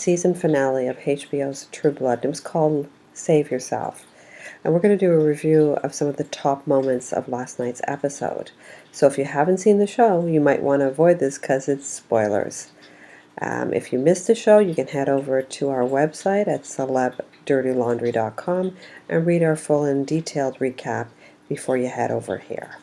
season finale of HBO's True Blood. It was called Save Yourself. And we're going to do a review of some of the top moments of last night's episode. So if you haven't seen the show, you might want to avoid this because it's spoilers. If you missed the show, you can head over to our website at celebdirtylaundry.com and read our full and detailed recap before you head over here.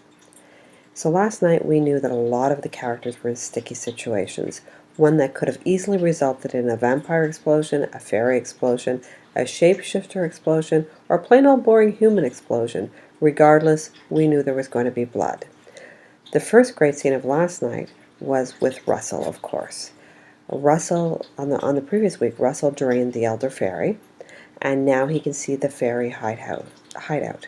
So last night we knew that a lot of the characters were in sticky situations, one that could have easily resulted in a vampire explosion, a fairy explosion, a shapeshifter explosion, or a plain old boring human explosion. Regardless, we knew there was going to be blood. The first great scene of last night was with Russell, of course. Russell, on the previous week, Russell drained the Elder Fairy, and now he can see the fairy hideout.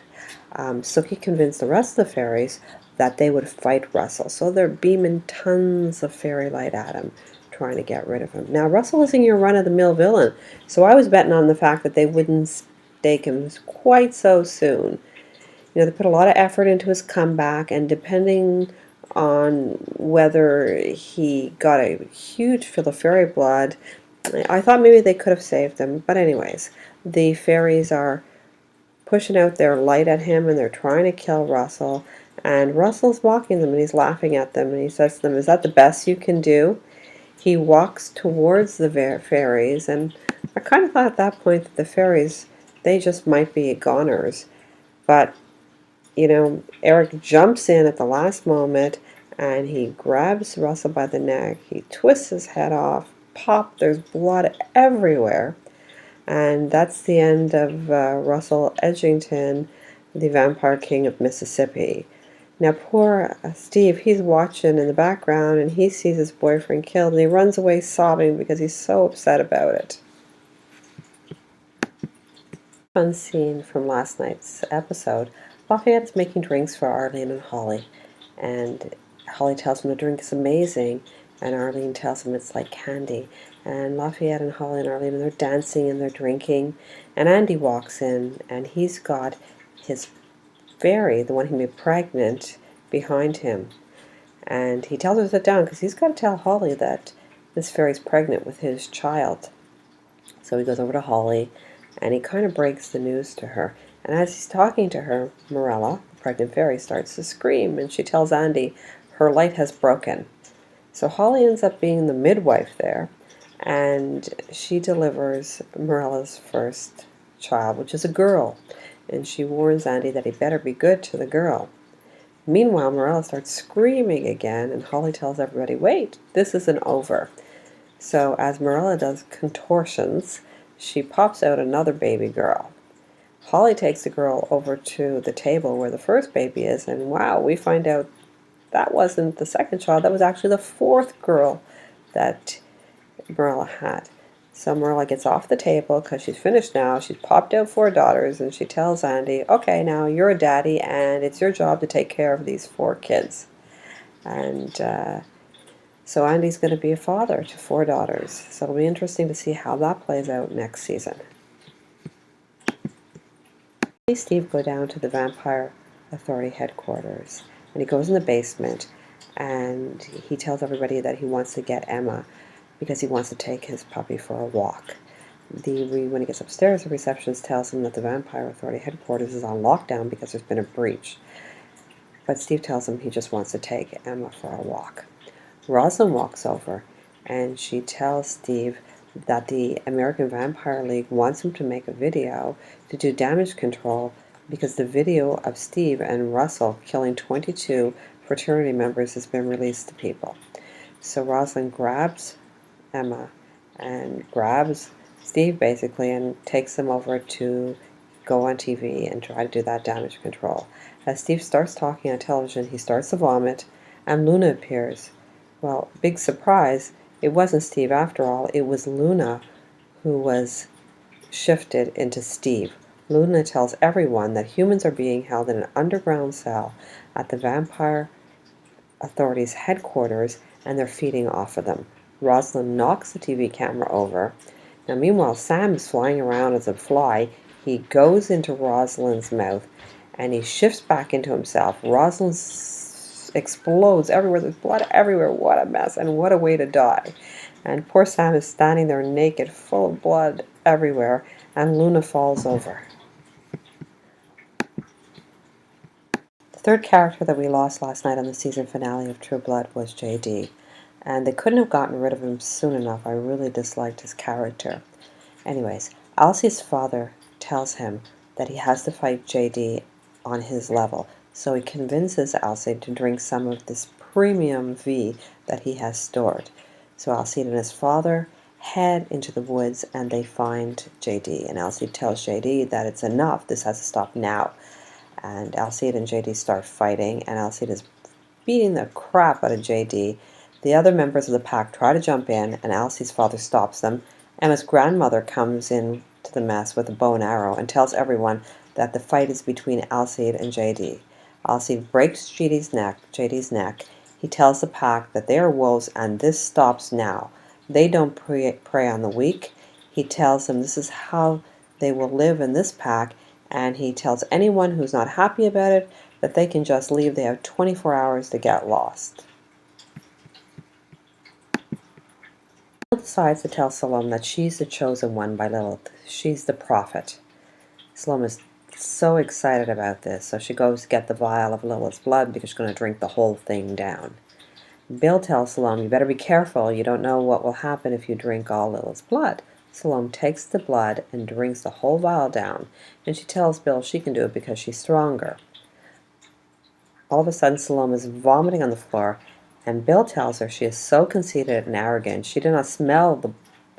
So he convinced the rest of the fairies that they would fight Russell. So they're beaming tons of fairy light at him, trying to get rid of him. Now, Russell isn't your run-of-the-mill villain, so I was betting on the fact that they wouldn't stake him quite so soon. You know, they put a lot of effort into his comeback, and depending on whether he got a huge fill of fairy blood, I thought maybe they could have saved him. But anyways, the fairies are pushing out their light at him, and they're trying to kill Russell. And Russell's mocking them, and he's laughing at them, and he says to them, "Is that the best you can do?" He walks towards the fairies, and I kind of thought at that point that the fairies, they just might be goners. But, you know, Eric jumps in at the last moment, and he grabs Russell by the neck. He twists his head off. Pop, there's blood everywhere. And that's the end of Russell Edington, the Vampire King of Mississippi. Now poor Steve, he's watching in the background, and he sees his boyfriend killed, and he runs away sobbing because he's so upset about it. Fun scene from last night's episode. Lafayette is making drinks for Arlene and Holly, and Holly tells him the drink is amazing, and Arlene tells him it's like candy. And Lafayette and Holly and Arlene, and they're dancing and they're drinking, and Andy walks in, and he's got his fairy, the one he made pregnant, behind him. And he tells her to sit down because he's got to tell Holly that this fairy's pregnant with his child. So he goes over to Holly, and he kind of breaks the news to her. And as he's talking to her, Morella, the pregnant fairy, starts to scream, and she tells Andy her light has broken. So Holly ends up being the midwife there, and she delivers Morella's first child, which is a girl. And she warns Andy that he better be good to the girl. Meanwhile, Morella starts screaming again, and Holly tells everybody, wait, this isn't over. So as Morella does contortions, she pops out another baby girl. Holly takes the girl over to the table where the first baby is, and wow, we find out that wasn't the second child, that was actually the fourth girl that Morella had. So Morella gets off the table because she's finished now. She's popped out 4 daughters, and she tells Andy, okay, now you're a daddy, and it's your job to take care of these 4 kids. And so Andy's going to be a father to 4 daughters. So it'll be interesting to see how that plays out next season. Steve go down to the Vampire Authority headquarters, and he goes in the basement, and he tells everybody that he wants to get Emma because he wants to take his puppy for a walk. When he gets upstairs, the receptionist tells him that the Vampire Authority headquarters is on lockdown because there's been a breach. But Steve tells him he just wants to take Emma for a walk. Rosalind walks over, and she tells Steve that the American Vampire League wants him to make a video to do damage control because the video of Steve and Russell killing 22 fraternity members has been released to people. So Rosalind grabs Emma and grabs Steve basically and takes them over to go on TV and try to do that damage control. As Steve starts talking on television, he starts to vomit, and Luna appears. Well, big surprise, it wasn't Steve after all, it was Luna who was shifted into Steve. Luna tells everyone that humans are being held in an underground cell at the Vampire Authority's headquarters, and they're feeding off of them. Rosalind knocks the TV camera over. Now, meanwhile, Sam is flying around as a fly. He goes into Rosalind's mouth, and he shifts back into himself. Rosalind explodes everywhere. There's blood everywhere. What a mess, and what a way to die. And poor Sam is standing there naked, full of blood everywhere, and Luna falls over. The third character that we lost last night on the season finale of True Blood was JD, and they couldn't have gotten rid of him soon enough. I really disliked his character. Anyways, Alcie's father tells him that he has to fight JD on his level, so he convinces Alcide to drink some of this premium V that he has stored. So Alcide and his father head into the woods and they find JD, and Alcide tells JD that it's enough, this has to stop now. And Alcide and JD start fighting, and Alcide is beating the crap out of JD. The other members of the pack try to jump in, and Alcide's father stops them. Emma's grandmother comes in to the mess with a bow and arrow and tells everyone that the fight is between Alcide and JD. Alcide breaks JD's neck. He tells the pack that they are wolves and this stops now. They don't prey on the weak. He tells them this is how they will live in this pack, and he tells anyone who's not happy about it that they can just leave. They have 24 hours to get lost. Bill decides to tell Salome that she's the chosen one by Lilith. She's the prophet. Salome is so excited about this, so she goes to get the vial of Lilith's blood because she's going to drink the whole thing down. Bill tells Salome, you better be careful, you don't know what will happen if you drink all Lilith's blood. Salome takes the blood and drinks the whole vial down, and she tells Bill she can do it because she's stronger. All of a sudden, Salome is vomiting on the floor, and Bill tells her she is so conceited and arrogant she did not smell the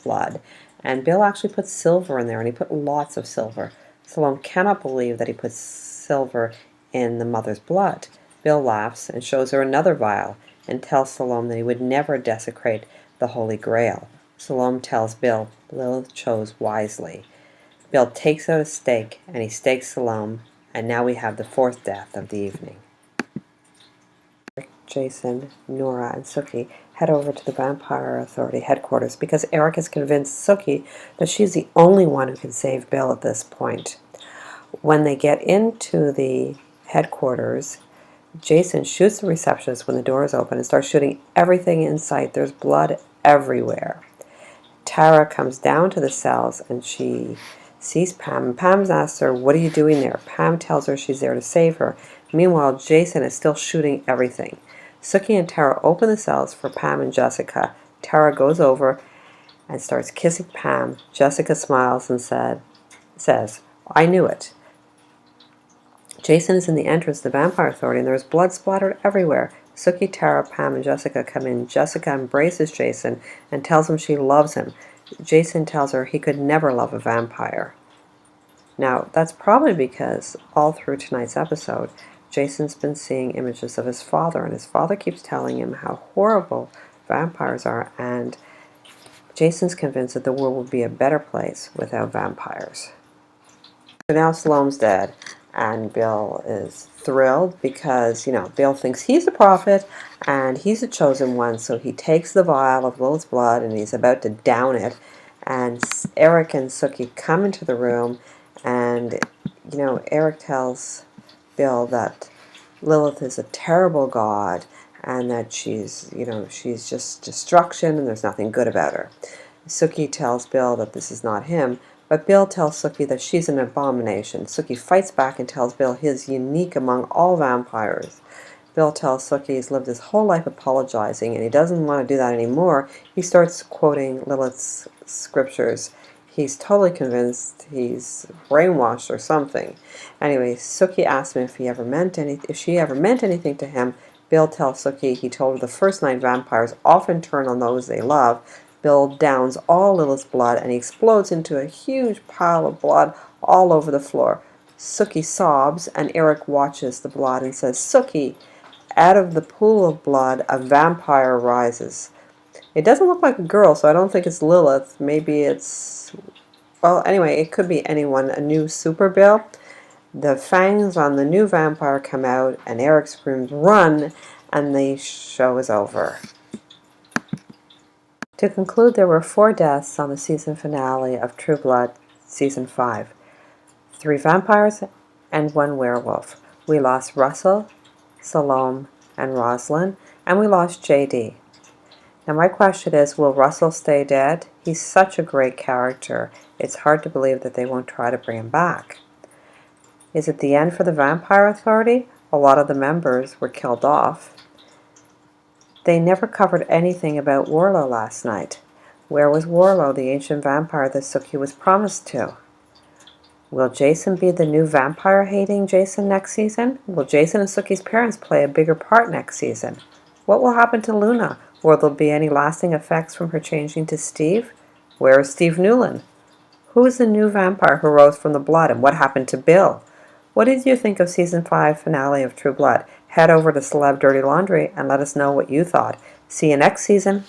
blood, and Bill actually put silver in there, and he put lots of silver. Salome cannot believe that he put silver in the mother's blood. Bill laughs and shows her another vial, and tells Salome that he would never desecrate the Holy Grail. Salome tells Bill Lilith chose wisely. Bill takes out a stake, and he stakes Salome, and now we have the fourth death of the evening. Jason, Nora, and Sookie head over to the Vampire Authority headquarters because Eric has convinced Sookie that she's the only one who can save Bill at this point. When they get into the headquarters, Jason shoots the receptionist when the door is open and starts shooting everything in sight. There's blood everywhere. Tara comes down to the cells and she sees Pam. And Pam asks her, what are you doing there? Pam tells her she's there to save her. Meanwhile, Jason is still shooting everything. Sookie and Tara open the cells for Pam and Jessica. Tara goes over and starts kissing Pam. Jessica smiles and says, I knew it. Jason is in the entrance to the Vampire Authority, and there's blood splattered everywhere. Sookie, Tara, Pam, and Jessica come in. Jessica embraces Jason and tells him she loves him. Jason tells her he could never love a vampire. Now, that's probably because all through tonight's episode, Jason's been seeing images of his father, and his father keeps telling him how horrible vampires are, and Jason's convinced that the world would be a better place without vampires. So now Salome's dead, and Bill is thrilled because, Bill thinks he's a prophet and he's the chosen one, so he takes the vial of Lilith's blood and he's about to down it, and Eric and Sookie come into the room, and, Eric tells Bill that Lilith is a terrible god and that she's just destruction and there's nothing good about her. Sookie tells Bill that this is not him, but Bill tells Sookie that she's an abomination. Sookie fights back and tells Bill he is unique among all vampires. Bill tells Sookie he's lived his whole life apologizing and he doesn't want to do that anymore. He starts quoting Lilith's scriptures. He's totally convinced he's brainwashed or something. Anyway, Sookie asks him if she ever meant anything to him. Bill tells Sookie he told her the first night vampires often turn on those they love. Bill downs all Lilith's blood and he explodes into a huge pile of blood all over the floor. Sookie sobs and Eric watches the blood and says, Sookie, out of the pool of blood a vampire rises. It doesn't look like a girl, so I don't think it's Lilith. Maybe it's... Well, anyway, it could be anyone. A new Super Bill. The fangs on the new vampire come out, and Eric screams, run, and the show is over. To conclude, there were 4 deaths on the season finale of True Blood, Season 5. 3 vampires and 1 werewolf. We lost Russell, Salome, and Rosalind, and we lost JD. Now my question is, will Russell stay dead? He's such a great character. It's hard to believe that they won't try to bring him back. Is it the end for the Vampire Authority? A lot of the members were killed off. They never covered anything about Warlow last night. Where was Warlow, the ancient vampire that Sookie was promised to? Will Jason be the new vampire-hating Jason next season? Will Jason and Sookie's parents play a bigger part next season? What will happen to Luna? Will there be any lasting effects from her changing to Steve? Where is Steve Newland? Who is the new vampire who rose from the blood, and what happened to Bill? What did you think of Season 5 finale of True Blood? Head over to Celeb Dirty Laundry and let us know what you thought. See you next season.